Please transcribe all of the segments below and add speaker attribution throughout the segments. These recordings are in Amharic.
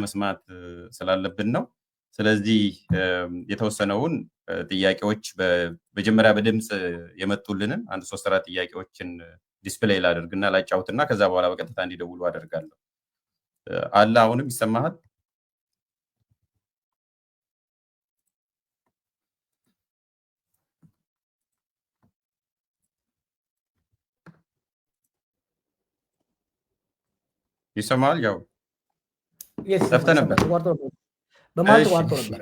Speaker 1: መስማት ስላለብን ነው። ስለዚህ የተወሰነውን ጥያቄዎች በመጀመሪያ በድምጽ የመጡልንን አንድ 3-4 ጥያቄዎችን ዲስፕሌይ ላድርግና ላጫውትና ከዛ በኋላ በቀጥታ እንዲደውሉ አደርጋለሁ። አለ አሁንም ይሰማሃል? ይሰማል? ያው ጠፍተህ ነበር።
Speaker 2: በማለት ተቋርጦ ነበር።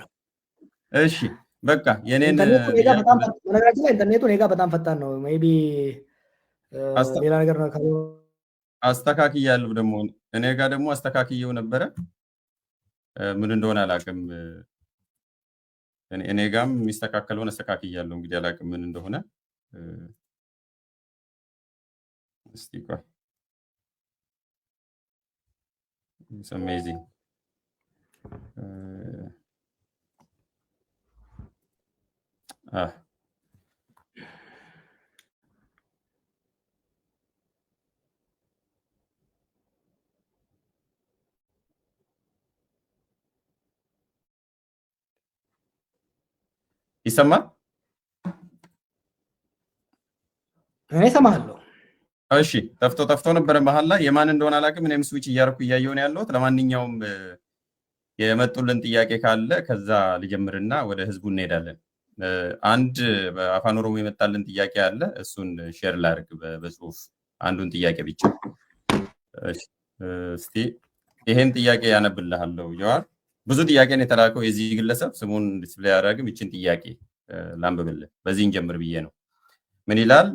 Speaker 1: እሺ በቃ የኔን
Speaker 2: ኢንተርኔቱ እኔ ጋር በጣም ፈጣን ነው። ሜይ ቢ ሌላ ነገር ነው ካለው
Speaker 1: አስተካክያለሁ። ደግሞ እኔ ጋር ደግሞ አስተካክየው ነበረ። ምን እንደሆነ አላውቅም። እኔ ጋርም የሚስተካከለውን አስተካክያለሁ። እንግዲህ አላውቅም ምን እንደሆነ። እስቲ ቆይ It's amazing. ይሰማል?
Speaker 2: እኔ እሰማለሁ።
Speaker 1: እሺ ጠፍቶ ነበረ መሀል ላይ የማን እንደሆነ አላውቅም። እኔም ስዊች እያደረኩ እያየሁ ነው ያለሁት። ለማንኛውም የመጡልን ጥያቄ ካለ ከዛ ልጀምርና ወደ ህዝቡ እንሄዳለን። አንድ በአፋን ኦሮሞ የመጣልን ጥያቄ አለ። እሱን ሼር ላድርግ በጽሁፍ አንዱን ጥያቄ ብቻ። እስቲ ይሄን ጥያቄ ያነብልሃለሁ። ጀዋር ብዙ ጥያቄ ነው የተላከው። የዚህ ግለሰብ ስሙን ዲስፕሌይ አያደርግም። ይችን ጥያቄ ላንብብልህ። በዚህ እንጀምር ብዬ ነው። ምን ይላል?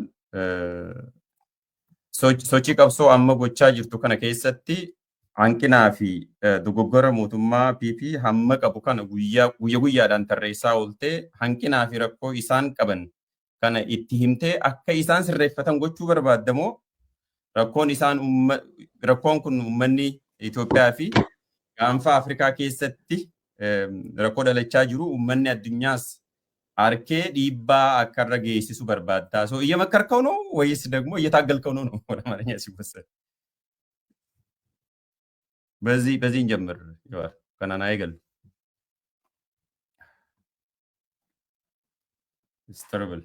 Speaker 1: sochii qabsoo amma gochaa jirtu kana keessatti hanqinaa fi dogoggora mootummaa PP hamma qabu kana guyyaadhaan tarreessaa ooltee hanqinaa fi rakkoo isaan qaban kana itti himtee akka isaan sirreeffatan gochuu barbaaddamoo rakkoon kun uummanni Itoophiyaa fi gaanfa Afrikaa keessatti rakkoo dhalachaa jiru uummanni addunyaas አርኬ ዲባ አከረ geessisu barbaadda so እየመከርከው ነው ወይስ ደግሞ እየታገልከው ነው ወደ አማርኛ ሲወሰድ በዚህ እንጀምር ይዋር ከናና አይገል ስተርብል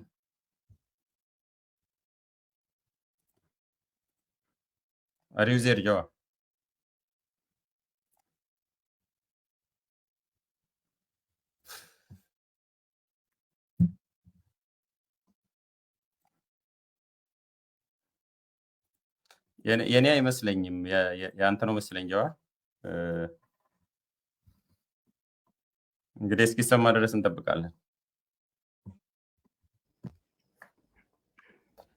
Speaker 1: አሪው ዘር ጃዋ የኔ አይመስለኝም ያንተ ነው መስለኝ ጀዋ እንግዲህ እስኪሰማ ድረስ እንጠብቃለን።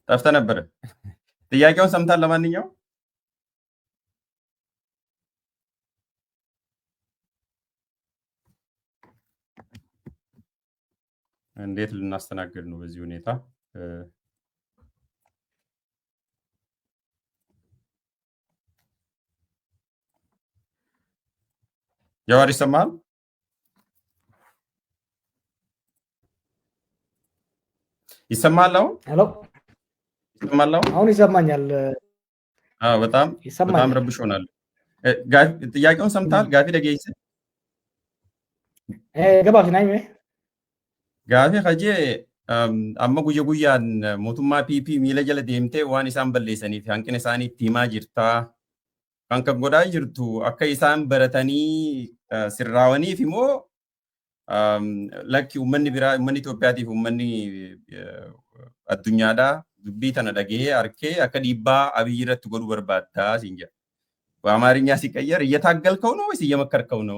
Speaker 1: ጠፍተህ ነበር። ጥያቄውን ሰምታል? ለማንኛውም እንዴት ልናስተናግድ ነው በዚህ ሁኔታ? ጀዋር ይሰማል? ይሰማል?
Speaker 2: ሄሎ
Speaker 1: ይሰማል?
Speaker 2: አሁን ይሰማኛል።
Speaker 1: በጣም ረብሾናል። ጥያቄውን ሰምታል? ጋፊ ደገይስ
Speaker 2: ገባፊ ናይ
Speaker 1: ጋፊ ከጄ አመ ጉያን ሞቱማ ፒፒ ሚለ ጀለ ዴምቴ ዋን ኢሳን በሌሰኒፍ hanqina isaanii itti himaa jirta kan kan godhaa jirtu akka isaan baratanii sirraawaniif immoo lakki uummanni biraa uummanni Itoophiyaatiif uummanni addunyaadhaa dubbii tana dhagahee arkee akka dhiibbaa Abiyyi irratti godhuu barbaaddaa siin jedha. በአማርኛ ሲቀየር እየታገልከው ነው ወይስ እየመከርከው ነው?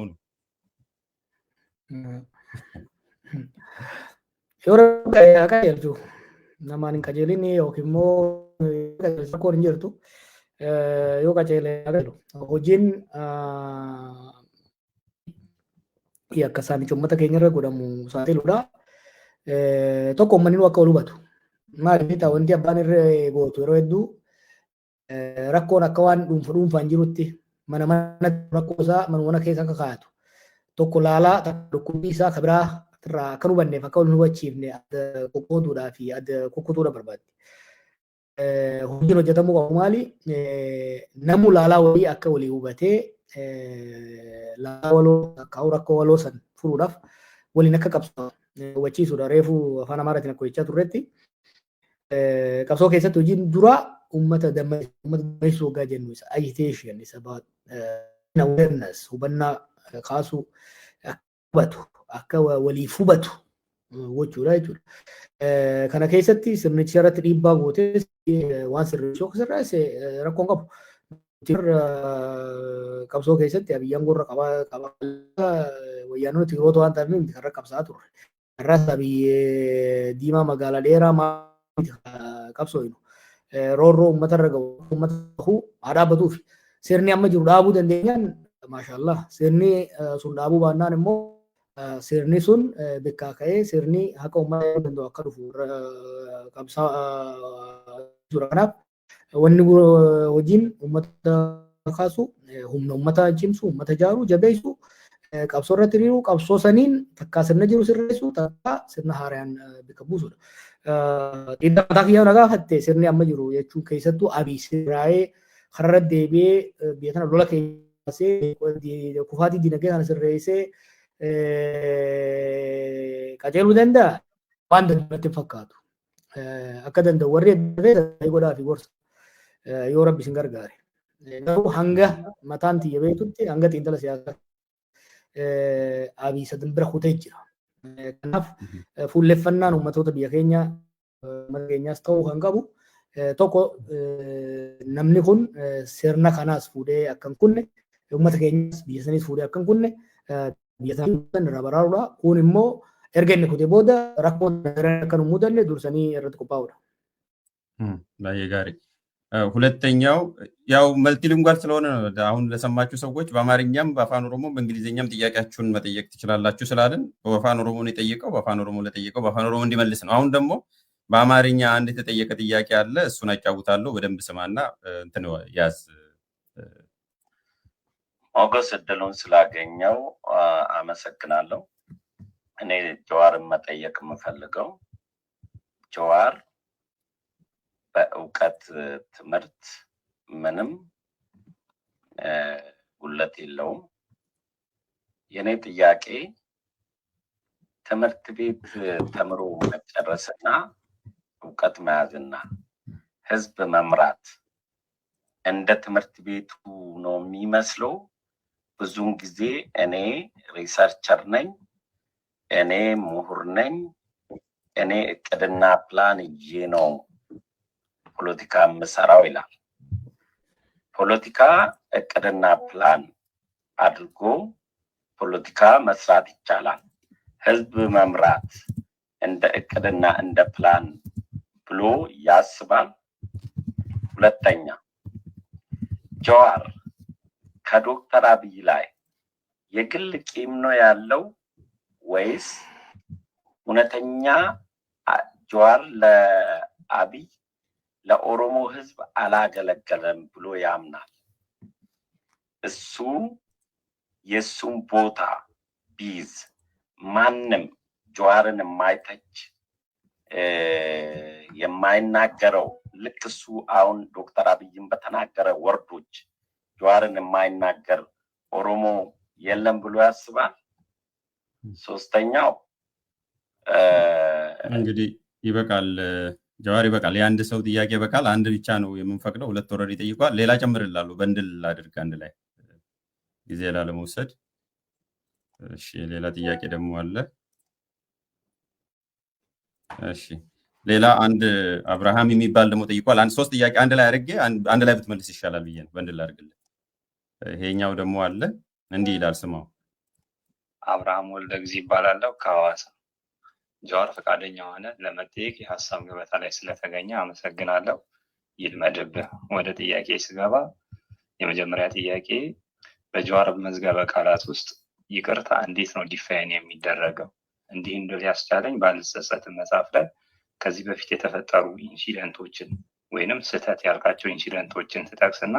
Speaker 2: Qajeelchu namaan hin qajeelin yookiin immoo rakkoon hin jirtu yoo qajeelee agalu hojiin akka isaan uummata keenyarra godhamu saaxiluudha. Tokko uummanni akka ol hubatu maaliif ta'a wanti abbaan irra gootu yeroo hedduu rakkoon akka waan dhuunfaan jirutti mana rakkoo isaa mana keessa akka kaa'atu tokko laalaa dhukkubbii isaa kabiraa irraa akka hubanneef akka wal hubachiifne adda qoqqooduudhaa fi adda kukkutuudha barbaadde. Hojiin hojjetamuu qabu maali? Namuu laalaa walii akka walii hubatee laawaloo akka rakkoo waloo san furuudhaaf waliin akka qabsoo hubachiisuudha. Reefuu afaan Amaaraatiin akka jechaa turretti qabsoo keessatti hojiin duraa ummata dammaqsuu waggaa jennu isa agitation isa awareness hubannaa kaasuu hubatu akka waliif hubatu gochuudha jechuudha. Kana keessatti sirnichi irratti dhiibbaa gootee waan sirreessuu akka sirreesse rakkoon qabu. Qabsoo keessatti abiyyaan gurra qaba wayyaanonni yeroo waan ta'aniif miti kan qabsaa turre. Irraas abiyyee diimaa magaalaa dheeraa qabsooyinu. Roorroo uummata irra gahu uummata haa dhaabbatuuf sirni amma jiru dhaabuu dandeenyaan maashaallah sirni sun dhaabuu baannaan immoo sirni sun bakka ka'ee sirni haqa uummata danda'u akka dhufu qabsaa jira. Kanaaf wanni hojiin uummata kaasu humna uummata cimsu uummata jaaru jabeessu qabsoo irratti hiriiruu qabsoo saniin takkaa sirna jiru sirreessu takkaa sirna haaraan bakka buusudha. Dhiibbaa mataa kiyyaa nagaa fatte sirni amma jiru jechuun keessattuu abii sirraa'ee karra deebi'ee biyya kana lola keessee kufaatii dinagdee kana sirreessee qajeeluu danda'a waan danda'atti fakkaatu. Akka danda'u warri adda godhaa fi gorsa yoo rabbi isin gargaare. Garuu hanga mataan xiyya beektutti hanga xiinxala siyaasaa abii sadin bira kutee jira. Kanaaf fuulleffannaan ummatoota biyya keenyaas ta'uu kan qabu tokko namni kun sirna kanaas fuudhee akka hin kunne ummata keenyaas biyya saniis fuudhee akka hin kunne biyya sana irraa baraaruudha. Kun immoo erga inni kutee booda rakkoon akka nu mudanne dursanii irratti qophaa'uudha.
Speaker 1: ባየ ጋሪ ሁለተኛው ያው መልቲሊንጓል ስለሆነ አሁን ለሰማችሁ ሰዎች በአማርኛም በአፋን ኦሮሞ በእንግሊዘኛም ጥያቄያችሁን መጠየቅ ትችላላችሁ ስላልን በአፋን ኦሮሞ ነው የጠየቀው በአፋን ኦሮሞ ለጠየቀው በአፋን ኦሮሞ እንዲመልስ ነው። አሁን ደግሞ በአማርኛ አንድ የተጠየቀ ጥያቄ አለ እሱን አጫውታለሁ በደንብ ስማና እንትን ያዝ
Speaker 3: ሞገስ እድሉን ስላገኘው አመሰግናለሁ። እኔ ጀዋርን መጠየቅ የምፈልገው ጀዋር በእውቀት ትምህርት ምንም ጉለት የለውም። የኔ ጥያቄ ትምህርት ቤት ተምሮ መጨረስና እውቀት መያዝና ህዝብ መምራት እንደ ትምህርት ቤቱ ነው የሚመስለው። ብዙውን ጊዜ እኔ ሪሰርቸር ነኝ፣ እኔ ምሁር ነኝ፣ እኔ እቅድና ፕላን ይዤ ነው ፖለቲካ የምሰራው ይላል። ፖለቲካ እቅድና ፕላን አድርጎ ፖለቲካ መስራት ይቻላል። ህዝብ መምራት እንደ እቅድና እንደ ፕላን ብሎ ያስባል። ሁለተኛ ጀዋር ከዶክተር አብይ ላይ የግል ቂም ነው ያለው ወይስ እውነተኛ ጀዋር ለአብይ ለኦሮሞ ህዝብ አላገለገለም ብሎ ያምናል? እሱ የሱን ቦታ ቢዝ ማንም ጀዋርን የማይተች የማይናገረው ልክ እሱ አሁን ዶክተር አብይን በተናገረ ወርዶች ጀዋርን የማይናገር ኦሮሞ የለም ብሎ ያስባል? ሶስተኛው
Speaker 1: እንግዲህ ይበቃል ጀዋር ይበቃል። የአንድ ሰው ጥያቄ ይበቃል። አንድ ብቻ ነው የምንፈቅደው። ሁለት ኦልሬዲ ጠይቋል። ሌላ ጨምርላሉ በእንድል አድርግ አንድ ላይ ጊዜ ላለመውሰድ። እሺ ሌላ ጥያቄ ደግሞ አለ። እሺ ሌላ አንድ አብርሃም የሚባል ደግሞ ጠይቋል። አንድ ሶስት ጥያቄ አንድ ላይ አድርጌ አንድ ላይ ብትመልስ ይሻላል ብዬ ነው በእንድል አድርግልህ። ይሄኛው ደግሞ አለ እንዲህ ይላል ስማው።
Speaker 4: አብርሃም ወልደ ጊዜ ይባላለሁ ከሐዋሳ። ጀዋር ፈቃደኛ ሆነ ለመጠየቅ የሀሳብ ገበታ ላይ ስለተገኘ አመሰግናለሁ። ይልመድብህ። ወደ ጥያቄ ስገባ የመጀመሪያ ጥያቄ በጀዋር መዝገበ ቃላት ውስጥ ይቅርታ እንዴት ነው ዲፋይን የሚደረገው? እንዲህ እንድል ያስቻለኝ ባልጸጸት መጽሐፍ ላይ ከዚህ በፊት የተፈጠሩ ኢንሲደንቶችን ወይንም ስህተት ያልካቸው ኢንሲደንቶችን ትጠቅስና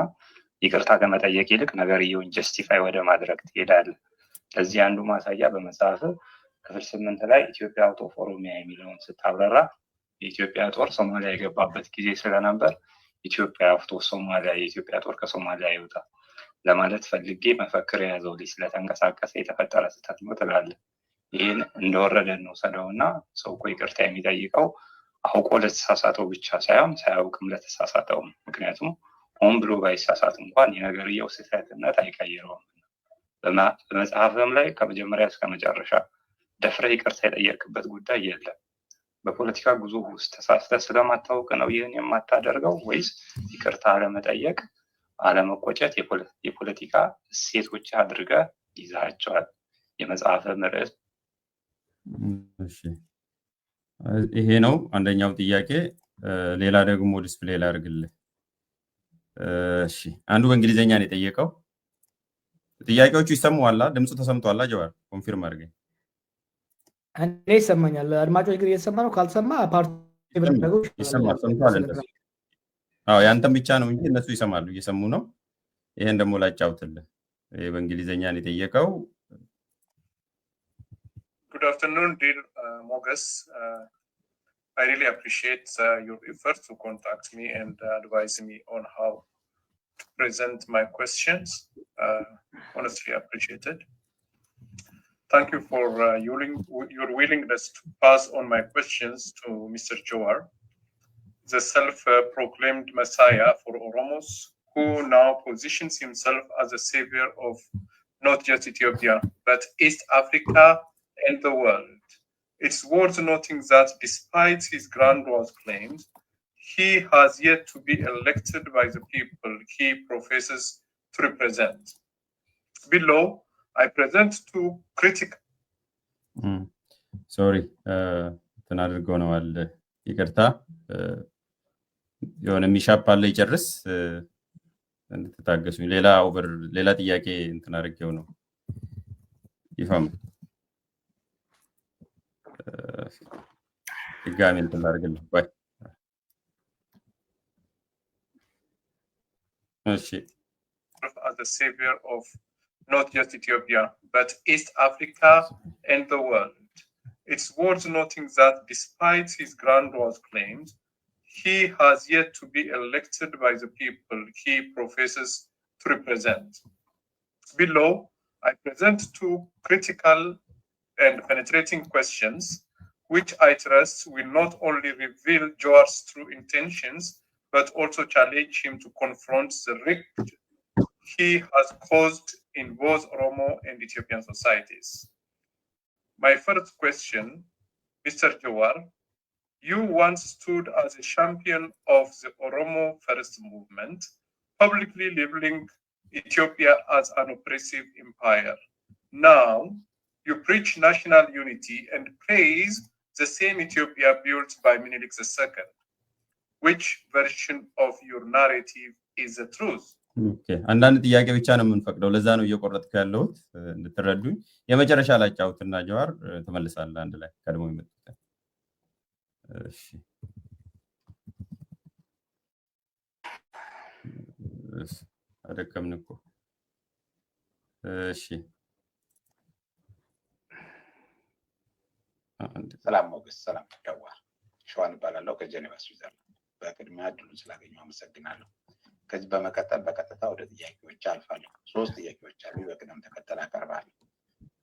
Speaker 4: ይቅርታ ከመጠየቅ ይልቅ ነገርየውን ጀስቲፋይ ወደ ማድረግ ትሄዳለህ። ለዚህ አንዱ ማሳያ በመጽሐፍ ክፍል 8 ላይ ኢትዮጵያ አውት ኦፍ ኦሮሚያ የሚለውን ስታብራራ የኢትዮጵያ ጦር ሶማሊያ የገባበት ጊዜ ስለነበር ኢትዮጵያ አውት ኦፍ ሶማሊያ የኢትዮጵያ ጦር ከሶማሊያ ይወጣ። ለማለት ፈልጌ መፈክር የያዘው ልጅ ስለተንቀሳቀሰ የተፈጠረ ስህተት ነው ትላለህ። ይህን እንደወረደ እንውሰደውና ሰው እኮ ይቅርታ የሚጠይቀው አውቆ ለተሳሳተው ብቻ ሳይሆን ሳያውቅም ለተሳሳተው። ምክንያቱም ሆን ብሎ ባይሳሳት እንኳን የነገርየው ስህተትነት አይቀይረውም። በመጽሐፍም ላይ ከመጀመሪያ እስከ መጨረሻ ደፍረህ ይቅርታ የጠየቅበት ጉዳይ የለም። በፖለቲካ ጉዞ ውስጥ ተሳስተህ ስለማታውቅ ነው ይህን የማታደርገው ወይስ ይቅርታ አለመጠየቅ፣ አለመቆጨት የፖለቲካ እሴቶች አድርገህ ይዛቸዋል? የመጽሐፍ ርዕስ
Speaker 1: ይሄ ነው። አንደኛው ጥያቄ። ሌላ ደግሞ ዲስፕሌይ ላድርግልህ። እሺ፣ አንዱ በእንግሊዘኛ ነው የጠየቀው። ጥያቄዎቹ ይሰሙዋላ? ድምፁ ተሰምቷላ? ጀዋር ኮንፊርም አድርገኝ።
Speaker 2: እኔ ይሰማኛል። አድማጮች ግን እየተሰማ ነው? ካልሰማ ፓርቲ
Speaker 1: ይሰማል። ሰምቷል እነሱ። አዎ ያንተም ብቻ ነው እንጂ እነሱ ይሰማሉ፣ እየሰሙ ነው። ይሄን ደግሞ ላጫውትልህ። ይሄ በእንግሊዘኛ ነው የጠየቀው።
Speaker 5: Good afternoon, dear Mogus. I really appreciate your effort to contact me and advise me on how to present my questions. Honestly appreciated. Thank you for your willingness to pass on my questions to Mr. Jawar, the self-proclaimed messiah for Oromos, who now positions himself as a savior of not just Ethiopia, but East Africa and the world. It's worth noting that despite his grandiose claims, he has yet to be elected by the people he professes to represent. Below, I present two critical.
Speaker 1: Sorry, ተናድርገው ነው አለ። ይቅርታ የሆነ ሚሻፕ አለ ይጨርስ እንድትታገሱኝ። ሌላ ጥያቄ እንትን አድርጌው ነው ይፋም ድጋሚ እንትን ላድርግልህ። ባይ እሺ።
Speaker 5: As the savior of not just Ethiopia, but East Africa and the world. It's worth noting that despite his grandiose claims, he has yet to be elected by the people he professes to represent. Below, I present two critical and penetrating questions, which I trust will not only reveal Jawar's true intentions, but also challenge him to confront the rift he has caused in both Oromo and Ethiopian societies. My first question, Mr. Jawar, you once stood as a champion of the Oromo First Movement, publicly labeling Ethiopia as an oppressive empire. Now, you preach national unity and praise the same Ethiopia built by Menelik II. Which version of your narrative is the truth?
Speaker 1: አንዳንድ ጥያቄ ብቻ ነው የምንፈቅደው። ለዛ ነው እየቆረጥኩ ያለሁት እንድትረዱኝ። የመጨረሻ ላይ ጫውትና ጀዋር ተመልሳለህ አንድ ላይ ቀድሞ ይመጣ። እሺ አደከምን እኮ። እሺ
Speaker 6: ሰላም ሞገስ፣ ሰላም ጀዋር። ሸዋን እባላለሁ ከጀኔቫ ስዊዘርላንድ። በቅድሚያ እድሉን ስላገኘሁ አመሰግናለሁ። ከዚህ በመቀጠል በቀጥታ ወደ ጥያቄዎች አልፋለሁ። 3 ጥያቄዎች አሉ፣ በቅደም ተከተል አቀርባለሁ።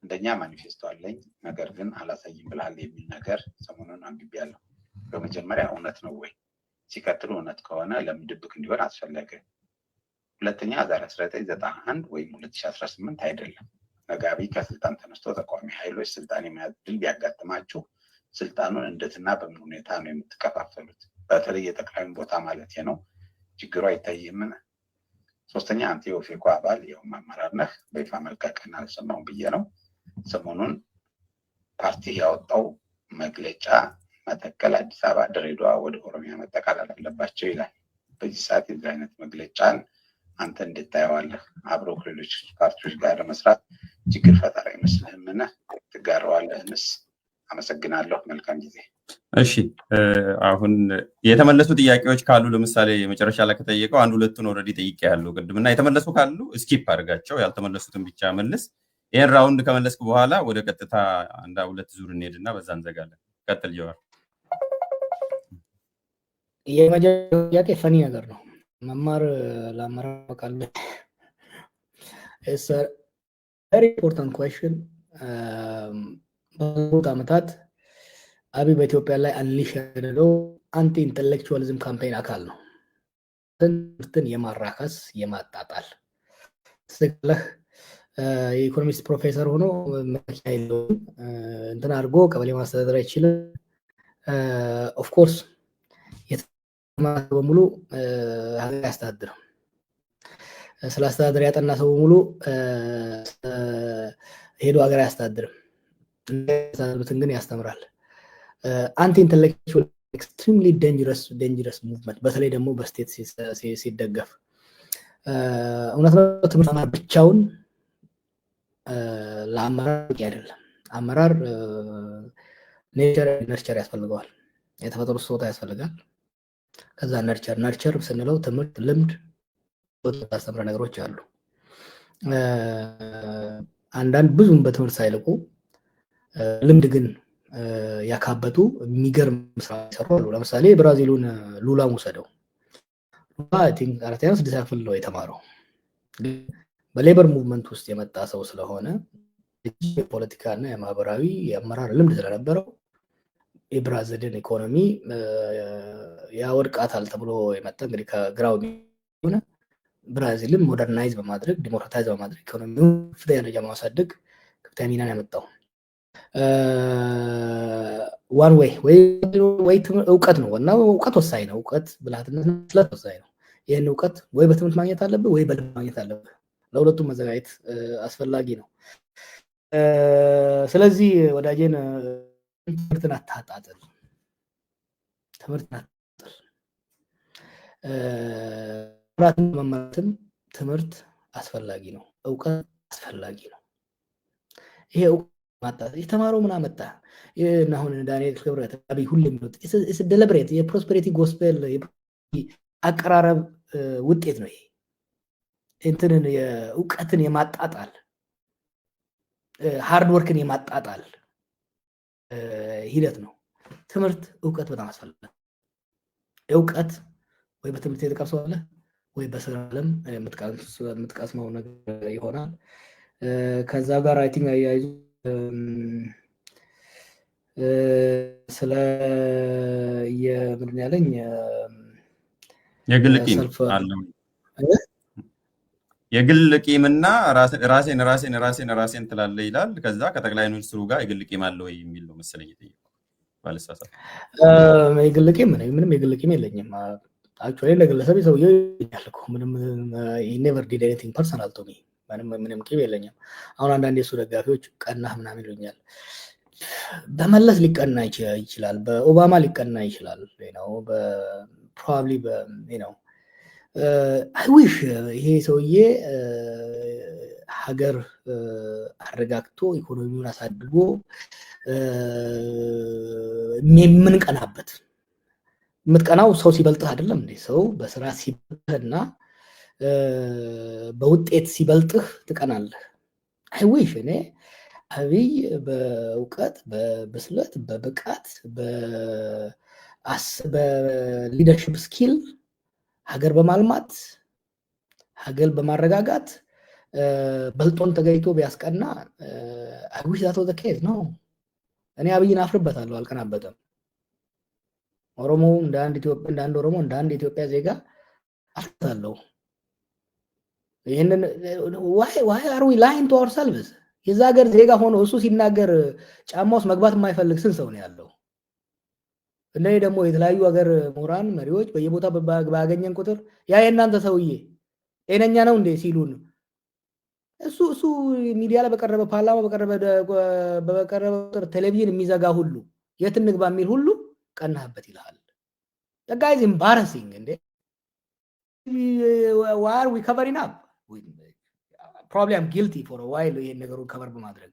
Speaker 6: አንደኛ ማኒፌስቶ አለኝ ነገር ግን አላሳይም ብለሃል የሚል ነገር ሰሞኑን አንብቤያለሁ። በመጀመሪያ እውነት ነው ወይ? ሲቀጥሉ እውነት ከሆነ ለምን ድብቅ እንዲሆን አስፈለገ? ሁለተኛ ዛሬ 1991 ወይም 2018 አይደለም። ነጋቢ ከስልጣን ተነስቶ ተቃዋሚ ኃይሎች ስልጣን የመያዝ ድል ቢያጋጥማችሁ ስልጣኑን እንዴትና በምን ሁኔታ ነው የምትከፋፈሉት? በተለይ የጠቅላዩን ቦታ ማለት ነው። ችግሩ አይታይምን? ሶስተኛ አንተ የኦፌኮ አባል የውም አመራር ነህ፣ በይፋ መልቀቅን አልሰማሁም ብዬ ነው። ሰሞኑን ፓርቲ ያወጣው መግለጫ መተከል፣ አዲስ አበባ፣ ድሬዳዋ ወደ ኦሮሚያ መጠቃለል አለባቸው ይላል። በዚህ ሰዓት የዚህ አይነት መግለጫን አንተ እንዴት ታየዋለህ? አብሮ ከሌሎች ፓርቲዎች ጋር ለመስራት ችግር ፈጠራ አይመስልህምን? ትጋራዋለህንስ? አመሰግናለሁ። መልካም ጊዜ።
Speaker 1: እሺ አሁን የተመለሱ ጥያቄዎች ካሉ ለምሳሌ የመጨረሻ ላይ ከጠየቀው አንድ ሁለቱን ኦልሬዲ ጠይቄያለሁ ቅድምና የተመለሱ ካሉ ስኪፕ አድርጋቸው፣ ያልተመለሱትን ብቻ መልስ። ይሄን ራውንድ ከመለስኩ በኋላ ወደ ቀጥታ አንድ ሁለት ዙር እንሄድና በዛ እንዘጋለን። ቀጥል ጀዋር።
Speaker 2: የመጀመሪያው ጥያቄ ፈኒ ነገር ነው። መማር ለአመራር በቃል It's a very important question. ባለፉት ዓመታት አብይ በኢትዮጵያ ላይ አንሊሽ ያደረገው አንቲ ኢንተሌክቹዋሊዝም ካምፔን አካል ነው። ትምህርትን የማራከስ የማጣጣል ስለህ የኢኮኖሚክስ ፕሮፌሰር ሆኖ መኪና የለውም እንትን አድርጎ ቀበሌ ማስተዳደር አይችልም። ኦፍ ኮርስ የተማረ በሙሉ ሀገር ያስተዳድር ስለ አስተዳደር ያጠና ሰው በሙሉ ሄዶ ሀገር ያስተዳድርም ግን ያስተምራል። አንቲ ኢንተሌክቹዋል ኤክስትሪምሊ ዴንጀረስ ሙቭመንት በተለይ ደግሞ በስቴት ሲደገፍ እውነት ነው። ትምህርት ብቻውን ለአመራር አይደለም። አመራር ነርቸር ያስፈልገዋል። የተፈጥሮ ስጦታ ያስፈልጋል። ከዛ ነርቸር ስንለው ትምህርት፣ ልምድ ታስተምረ ነገሮች አሉ። አንዳንድ ብዙም በትምህርት ሳይልቁ ልምድ ግን ያካበቱ የሚገርም ስራ ይሰሩ አሉ። ለምሳሌ ብራዚሉን ሉላ ሙሰደው ሉላ አይ ቲንክ አራተኛ ስድስተኛ ክፍል ነው የተማረው። በሌበር ሙቭመንት ውስጥ የመጣ ሰው ስለሆነ የፖለቲካና የማህበራዊ የአመራር ልምድ ስለነበረው የብራዚልን ኢኮኖሚ ያወድቃታል ተብሎ የመጣ እንግዲህ ከግራው ሆነ ብራዚልን ሞደርናይዝ በማድረግ ዲሞክራታይዝ በማድረግ ኢኮኖሚውን ከፍተኛ ደረጃ ማሳደግ ከፍተኛ ሚናን ያመጣው ዋን ወይ እውቀት ነው። እና እውቀት ወሳኝ ነው። እውቀት ብልሃትነት ስለት ወሳኝ ነው። ይህን እውቀት ወይ በትምህርት ማግኘት አለብህ ወይ በልምድ ማግኘት አለብህ። ለሁለቱም መዘጋጀት አስፈላጊ ነው። ስለዚህ ወዳጄን ትምህርትን አታጣጥል። መማራትም ትምህርት አስፈላጊ ነው። እውቀት አስፈላጊ ነው። ይሄ እውቀት ማጣት የተማረው ምን አመጣ? አሁን ዳንኤል ክብረት አብይ ሁሉ የሚሉት ደለብሬት የፕሮስፔሪቲ ጎስፔል አቀራረብ ውጤት ነው። ይሄ እንትንን የእውቀትን የማጣጣል ሃርድ ወርክን የማጣጣል ሂደት ነው። ትምህርት እውቀት በጣም አስፈላጊ እውቀት ወይ በትምህርት የተቀሰዋለህ ወይ በስራ ዓለም የምትቀስመው ነገር ይሆናል። ከዛ ጋር አይ ቲንክ አያይዙ ስለ የምንድን ያለኝ
Speaker 1: የግል ቂም አለው የግል ቂምና ራሴን ትላለህ ይላል። ከዛ ከጠቅላይ ሚኒስትሩ ጋር የግል ቂም አለ ወይ የሚል ነው መሰለኝ የጠየቀው ባልሳሳት።
Speaker 2: የግል ቂም ምንም የግል ቂም የለኝም። አክቹዋሊ ለግለሰብ ሰውዬው ያልኩ ምንም never did anything personal to me ምንም ቂም የለኝም። አሁን አንዳንድ የሱ ደጋፊዎች ቀናህ ምናምን ይሉኛል። በመለስ ሊቀና ይችላል፣ በኦባማ ሊቀና ይችላል ነው ፕሮባብሊ ነው አይ ዊሽ ይሄ ሰውዬ ሀገር አረጋግቶ ኢኮኖሚውን አሳድጎ የምንቀናበት የምትቀናው ሰው ሲበልጥህ አይደለም እንዴ? ሰው በስራ ሲበልጥህና በውጤት ሲበልጥህ ትቀናለህ። አይ ዊሽ እኔ አብይ በእውቀት በብስለት በብቃት በሊደርሽፕ ስኪል ሀገር በማልማት ሀገር በማረጋጋት በልጦን ተገኝቶ ቢያስቀና አይ ዊሽ ዛት ዋዝ ዘ ኬዝ ነው። እኔ አብይን አፍርበታለሁ፣ አልቀናበትም። ኦሮሞ እንደ አንድ ኦሮሞ እንደ አንድ ኢትዮጵያ ዜጋ አፍርበታለሁ። ይሄንን why are we lying to ourselves? የዛ ሀገር ዜጋ ሆኖ እሱ ሲናገር ጫማ ውስጥ መግባት የማይፈልግ ስንት ሰው ነው ያለው? እነዚህ ደግሞ የተለያዩ ሀገር ምሁራን መሪዎች በየቦታ ባገኘን ቁጥር ያ የእናንተ ሰውዬ ጤነኛ ነው እንዴ ሲሉን እሱ ሚዲያ ላይ በቀረበ ፓርላማ በቀረበ ቁጥር ቴሌቪዥን የሚዘጋ ሁሉ የት እንግባ የሚል ሁሉ ቀናህበት ይልሃል። the guy is embarrassing እንዴ why are we covering up? Probably I'm guilty for a while ይሄን ነገሩን ከበር በማድረግ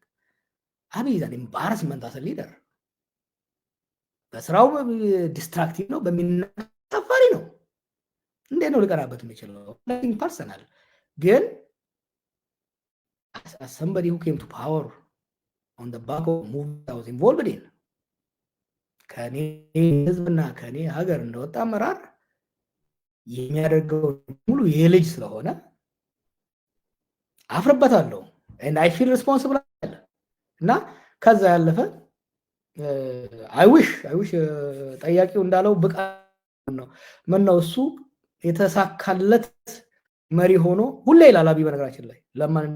Speaker 2: አብይ is an embarrassment as a leader። በስራው ዲስትራክቲቭ ነው፣ በሚናፈሪ ነው። እንዴት ነው ልቀራበት የምችለው? nothing personal ግን as somebody who came to power on the back of movement I was involved in ከኔ ህዝብና ከኔ ሀገር እንደወጣ አመራር የሚያደርገው ሙሉ የልጅ ስለሆነ አፍርበታለሁ and I feel responsible እና ከዛ ያለፈ I wish ጠያቂው እንዳለው ብቃት ነው ምን ነው እሱ የተሳካለት መሪ ሆኖ ሁሌ ይላል አብይ በነገራችን ላይ ለማን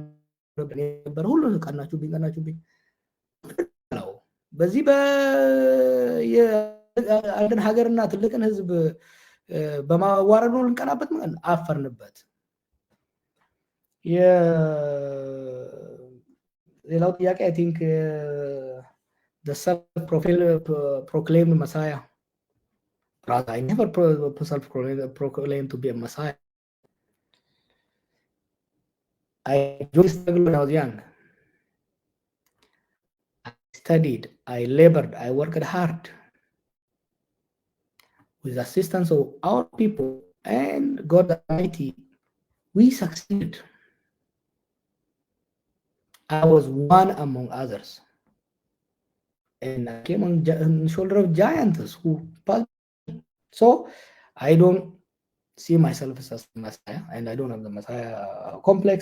Speaker 2: ነበር ሁሉ ቀናችሁብኝ ነው በዚህ አንድን ሀገርና ትልቅን ህዝብ በማዋረዱ ልንቀናበት ማለት አፈርንበት ሌላው ጥያቄ I think the self-proclaimed Messiah. Rather, I never self-proclaimed to be a Messiah. I struggled when I was young. I studied, I labored, I worked hard. With the assistance of our people and God Almighty, we succeeded. I was one among others. And I came on the shoulder of giants who passed. So I don't see myself as a Messiah, and I don't have the Messiah complex,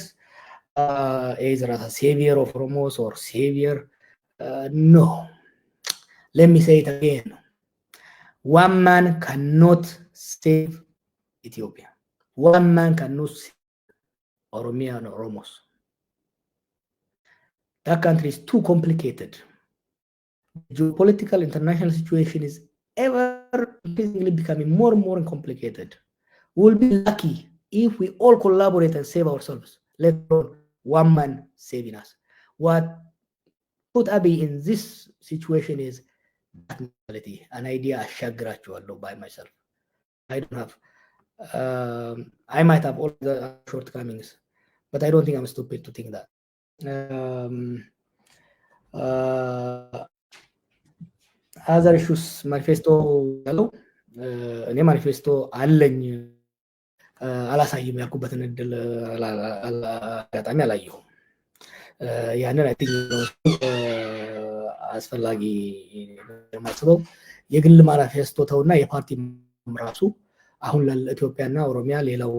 Speaker 2: either as a savior of Romos or savior. No. Let me say it again. One man cannot save Ethiopia. One man cannot save Oromia and Oromos. That country is too complicated. The geopolitical international situation is ever increasingly becoming more and more complicated. We'll be lucky if we all collaborate and save ourselves, let alone one man saving us. What put Abiy in this situation is that mentality, an idea I shagrachuallo by myself. I don't have, I might have all the shortcomings, but I don't think I'm stupid to think that. other issues manifesto ያለው እኔ ማኒፌስቶ አለኝ አላሳይም ያልኩበትን እድል አጋጣሚ አላየሁም ያንን አይ ቲንክ አስፈላጊ ማስበው የግል ማኒፌስቶ ተውና የፓርቲ ራሱ አሁን ለኢትዮጵያና ኦሮሚያ ሌላው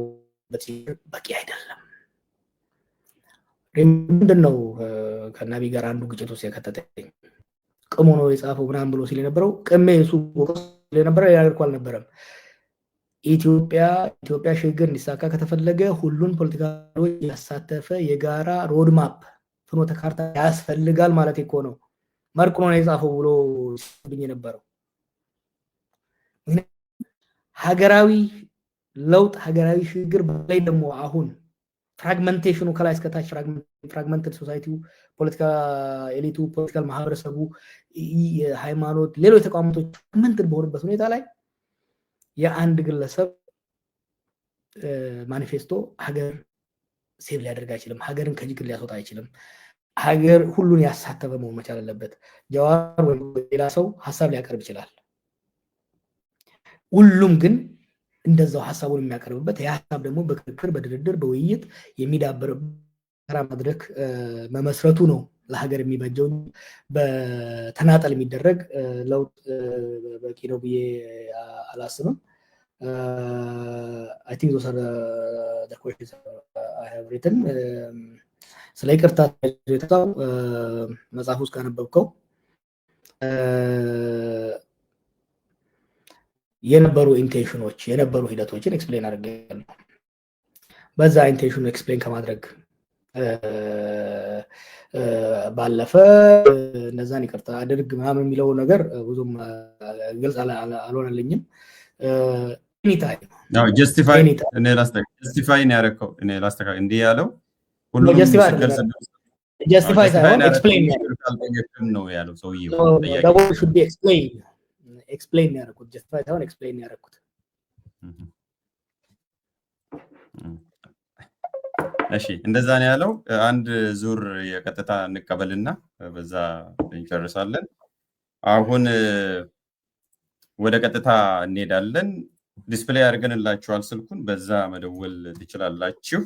Speaker 2: በቂ አይደለም ምንድነው ከናቢ ጋር አንዱ ግጭት ውስጥ የከተተኝ ቅሞ ነው የጻፈው ምናምን ብሎ ሲል የነበረው ቅሜ እሱ ለነበረ ያልኳል ነበረም ኢትዮጵያ ሽግግር እንዲሳካ ከተፈለገ ሁሉን ፖለቲካሎች ያሳተፈ የጋራ ሮድማፕ ፍኖተ ካርታ ያስፈልጋል ማለት እኮ ነው መርቆ ነው የጻፈው ብሎ ሲብኝ የነበረው ሀገራዊ ለውጥ ሀገራዊ ሽግግር ላይ ደግሞ አሁን ፍራግመንቴሽኑ ከላይ እስከ ታች ፍራግመንትድ ሶሳይቲው ፖለቲካ ኤሊቱ ፖለቲካል ማህበረሰቡ ሃይማኖት ሌሎች ተቋማቶች ፍራግመንትድ በሆነበት ሁኔታ ላይ የአንድ ግለሰብ ማኒፌስቶ ሀገር ሴቭ ሊያደርግ አይችልም ሀገርን ከችግር ሊያስወጣ አይችልም ሀገር ሁሉን ያሳተፈ መሆን መቻል አለበት ጀዋር ወይ ሌላ ሰው ሐሳብ ሊያቀርብ ይችላል ሁሉም ግን እንደዛው ሐሳቡን የሚያቀርብበት ሐሳብ ደግሞ በክርክር በድርድር በውይይት የሚዳበር መድረክ መመስረቱ ነው ለሀገር የሚበጀው በተናጠል የሚደረግ ለውጥ በቂ ነው ብዬ አላስብም I think those are the questions I have written ስለ ይቅርታ የተታው መጽሐፍ ውስጥ ካነበብከው የነበሩ ኢንቴንሽኖች የነበሩ ሂደቶችን ኤክስፕሌን አድርገናል በዛ ኢንቴንሽኑ ኤክስፕሌን ከማድረግ ባለፈ እነዛን ይቅርታ አድርግ ምናምን የሚለው ነገር ብዙም ግልጽ አልሆነልኝም anytime
Speaker 1: no justify እኔ justify ነው ያረከው እኔ ላስተካ እንዴ ያለው ሁሉም
Speaker 2: justify ሳይሆን explain
Speaker 1: ነው ያለው ሰውዬው
Speaker 2: that should be explain ያረኩት justify ሳይሆን explain ያረኩት
Speaker 1: እሺ እንደዛ ነው ያለው አንድ ዙር የቀጥታ እንቀበልና በዛ እንጨርሳለን አሁን ወደ ቀጥታ እንሄዳለን ዲስፕሌይ አድርገንላችኋል ስልኩን በዛ መደወል ትችላላችሁ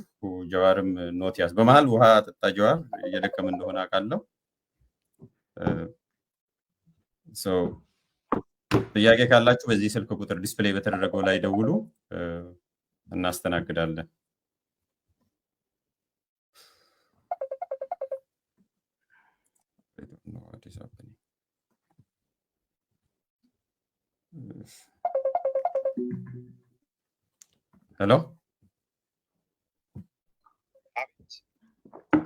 Speaker 1: ጀዋርም ኖት ያስ በመሃል ውሃ ጠጣ ጀዋር እየደከመ እንደሆነ አቃለው ሶ ጥያቄ ካላችሁ በዚህ ስልክ ቁጥር ዲስፕሌይ በተደረገው ላይ ደውሉ እናስተናግዳለን No, what is happening? Hello?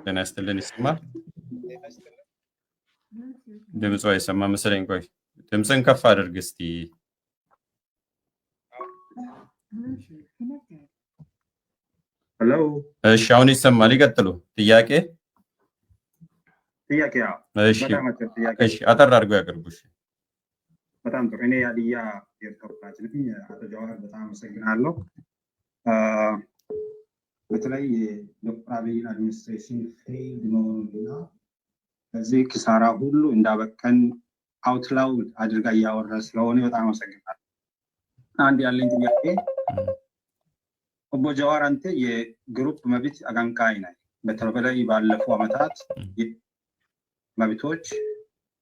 Speaker 1: ጤና ይስጥልን ይሰማል? ድምፁ አይሰማ መሰለኝ። ቆይ ድምፅን ከፍ አድርግ እስቲ።
Speaker 7: ሄሎ።
Speaker 1: እሺ አሁን ይሰማል። ይቀጥሉ። ጥያቄ እሺ፣ እሺ አጠር አድርገው ያቀርቡሽ።
Speaker 7: በጣም ጥሩ። እኔ የሀዲያ ብሔር ተወላጅ ነኝ። አቶ ጀዋር በጣም አመሰግናለሁ። በተለይ የዶክተር አብይን አድሚኒስትሬሽን ፌይልድ መሆኑንና በዚህ ኪሳራ ሁሉ እንዳበቀን አውትላውድ አድርጋ እያወራ ስለሆነ በጣም አመሰግናለሁ። አንድ ያለኝ ጥያቄ ኦቦ ጀዋር አንተ የግሩፕ መብት አቀንቃኝ ነህ። በተለይ ባለፉ ዓመታት መብቶች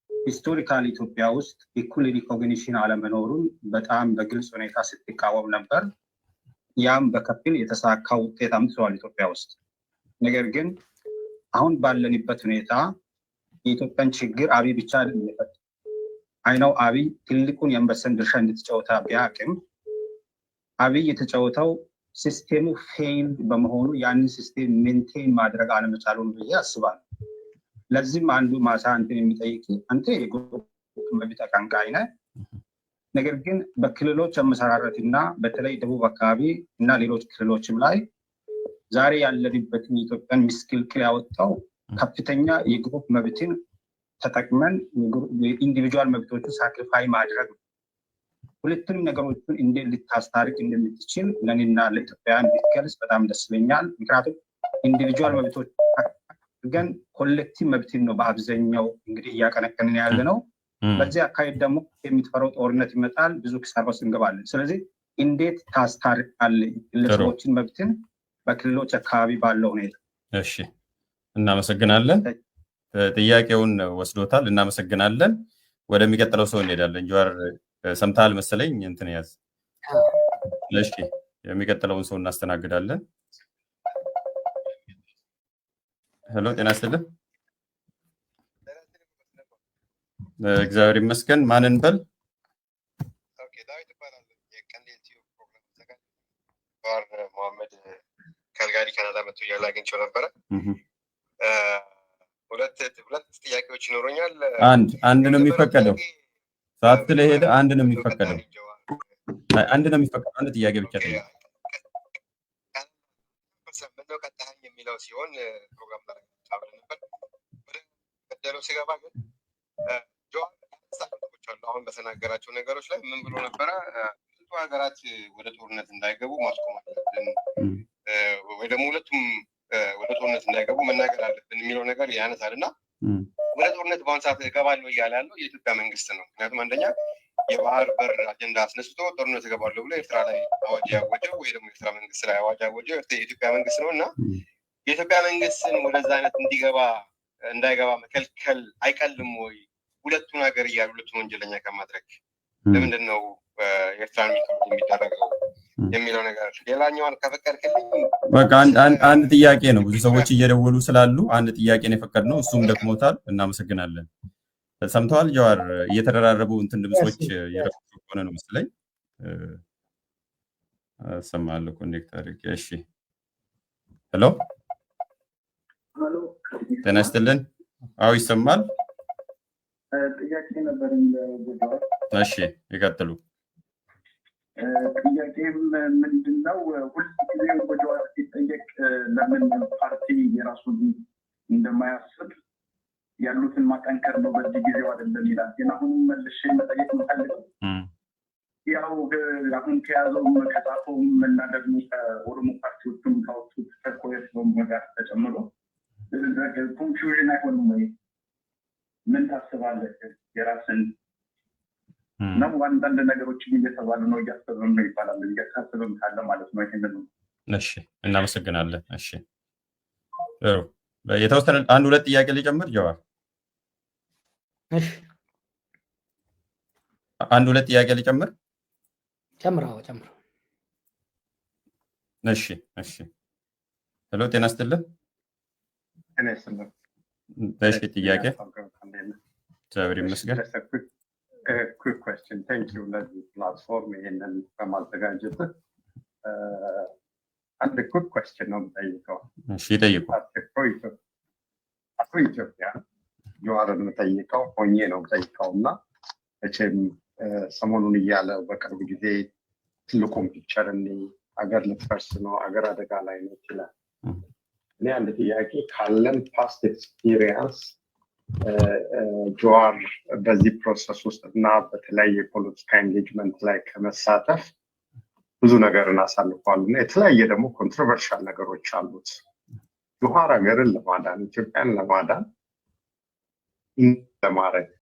Speaker 7: ሂስቶሪካል ኢትዮጵያ ውስጥ ኢኩል ሪኮግኒሽን አለመኖሩን በጣም በግልጽ ሁኔታ ስትቃወም ነበር። ያም በከፊል የተሳካ ውጤት አምጥቷል ኢትዮጵያ ውስጥ። ነገር ግን አሁን ባለንበት ሁኔታ የኢትዮጵያን ችግር አብይ ብቻ አይደለም። አይነው አብይ ትልቁን የአንበሳን ድርሻ እንድትጫወታ ቢያቅም አብይ የተጫወተው ሲስቴሙ ፌይል በመሆኑ ያንን ሲስቴም ሜንቴን ማድረግ አለመቻሉን ብዬ አስባለሁ። ለዚህም አንዱ ማሳ አንተን የሚጠይቅ አንተ የግሩፕ መብት አቀንቃኝ ነህ። ነገር ግን በክልሎች አመሰራረትና በተለይ ደቡብ አካባቢ እና ሌሎች ክልሎችም ላይ ዛሬ ያለንበትን የኢትዮጵያን ምስቅልቅል ያወጣው ከፍተኛ የግሩፕ መብትን ተጠቅመን ኢንዲቪጁዋል መብቶችን ሳክሪፋይ ማድረግ ነው። ሁለቱንም ነገሮችን እንዴት ልታስታርቅ እንደምትችል ለእኔና ለኢትዮጵያውያን ቢገልጽ በጣም ደስ ይለኛል። ምክንያቱም ኢንዲቪጁዋል መብቶች ግን ኮሌክቲቭ መብትን ነው በአብዛኛው እንግዲህ እያቀነቀንን ያለ ነው። በዚህ አካሄድ ደግሞ የሚፈረው ጦርነት ይመጣል፣ ብዙ ኪሳራ ውስጥ እንገባለን። ስለዚህ እንዴት ታስታርቃለህ ግለሰቦችን መብትን በክልሎች አካባቢ ባለው ሁኔታ?
Speaker 1: እሺ እናመሰግናለን። ጥያቄውን ወስዶታል። እናመሰግናለን። ወደሚቀጥለው ሰው እንሄዳለን። ጀዋር ሰምተሃል መሰለኝ እንትን ያዝ። እሺ የሚቀጥለውን ሰው እናስተናግዳለን። ሄሎ ጤና ይስጥልን። እግዚአብሔር ይመስገን። ማንን በል?
Speaker 8: ኦኬ ዳዊት ይባላል። የቀንዴል ቲዩብ ፕሮግራም ተዘጋጅ ባር መሐመድ ካልጋሪ ካናዳ መጥቶ እያለ አግኝቼው ነበረ። ሁለት ጥያቄዎች ይኖሩኛል።
Speaker 1: አንድ ነው የሚፈቀደው። ሰዓት ስለሄደ አንድ ነው የሚፈቀደው። አንድ ነው የሚፈቀደው። አንድ ጥያቄ ብቻ ነው።
Speaker 8: ምነው ቀጣኸኝ የሚለው ሲሆን ፕሮግራም ላይ አብረን ነበር። ወደ ቀደለው ሲገባ ግን ጀዋር አሁን በተናገራቸው ነገሮች ላይ ምን ብሎ ነበረ? ብዙ ሀገራት ወደ ጦርነት እንዳይገቡ ማስቆም አለብን ወይ ደግሞ ሁለቱም ወደ ጦርነት እንዳይገቡ መናገር አለብን የሚለው ነገር ያነሳል እና ወደ ጦርነት በአሁኑ ሰዓት እገባለሁ እያለ ያለው የኢትዮጵያ መንግስት ነው። ምክንያቱም አንደኛ የባህር በር አጀንዳ አስነስቶ ጦርነት እገባለሁ ብሎ ኤርትራ ላይ አዋጅ ያወጀው ወይ ደግሞ ኤርትራ መንግስት ላይ አዋጅ ያወጀው የኢትዮጵያ መንግስት ነው እና የኢትዮጵያ መንግስትን ወደዛ አይነት እንዳይገባ መከልከል አይቀልም ወይ? ሁለቱን ሀገር እያሉ ሁለቱን ወንጀለኛ ከማድረግ ለምንድን ነው ኤርትራን የሚደረገው የሚለው ነገር። ሌላኛዋን ከፈቀድክልኝ
Speaker 1: በቃ አንድ ጥያቄ ነው። ብዙ ሰዎች እየደወሉ ስላሉ አንድ ጥያቄ ነው የፈቀድነው። እሱም ደክሞታል። እናመሰግናለን። ሰምተዋል ጀዋር? እየተደራረቡ እንትን ድምጾች እየረፉ ሆነ ነው መሰለኝ። ሰማለሁ ኮኔክት አድርጌ። እሺ ሄሎ ጤና ይስጥልን። አዎ ይሰማል።
Speaker 9: ጥያቄ ነበር ለጀዋር።
Speaker 1: እሺ ይቀጥሉ።
Speaker 9: ጥያቄም ምንድነው ሁልጊዜ ጀዋር ሲጠየቅ ለምን ፓርቲ የራሱን እንደማያስብ ያሉትን ማጠንከር ነው በዚህ ጊዜው አይደለም ይላል። ግን አሁን መልሼ መጠየቅ የምፈልገው ያው አሁን ከያዘው ከጻፈውም እና ደግሞ ከኦሮሞ ፓርቲዎቹም ካወጡት ከኮየትም ጋር ተጨምሮ ኮንፊውዥን አይሆንም ወይ? ምን ታስባለህ? የራስን ነው አንዳንድ ነገሮችን እየተባሉ ነው እያሰብም ነው ይባላል። እያሳስብም ካለ ማለት ነው ይሄንን ነው።
Speaker 1: እሺ እናመሰግናለን። እሺ የተወሰነ አንድ ሁለት ጥያቄ ሊጨምር ጀዋር።
Speaker 2: እሺ
Speaker 1: አንድ ሁለት ጥያቄ ሊጨምር
Speaker 2: ጨምረው።
Speaker 1: እሺ ሄሎ ጤና ይስጥልን።
Speaker 7: እኔ ስለ
Speaker 1: እሺ ጥያቄ እግዚአብሔር ይመስገን።
Speaker 10: quick question. Thank you ለዚህ ፕላትፎርም ይሄንን በማዘጋጀት አንድ quick question ነው የምጠይቀው።
Speaker 1: እሺ ጠይቁ።
Speaker 10: አፍሮ ኢትዮጵያ ጀዋርን የምጠይቀው ሆኜ ነው የምጠይቀው እና መቼም ሰሞኑን እያለ በቅርብ ጊዜ ትልቁም ፒክቸር እኔ አገር ልትፈርስ ነው፣ አገር አደጋ ላይ ነው ይችላል። እኔ አንድ ጥያቄ ካለን ፓስት ኤክስፒሪየንስ ጀዋር በዚህ ፕሮሰስ ውስጥ እና በተለያየ የፖለቲካ ኤንጌጅመንት ላይ ከመሳተፍ ብዙ ነገርን አሳልፏል እና የተለያየ ደግሞ ኮንትሮቨርሻል ነገሮች አሉት። ጀዋር ሀገርን ለማዳን ኢትዮጵያን ለማዳን ለማድረግ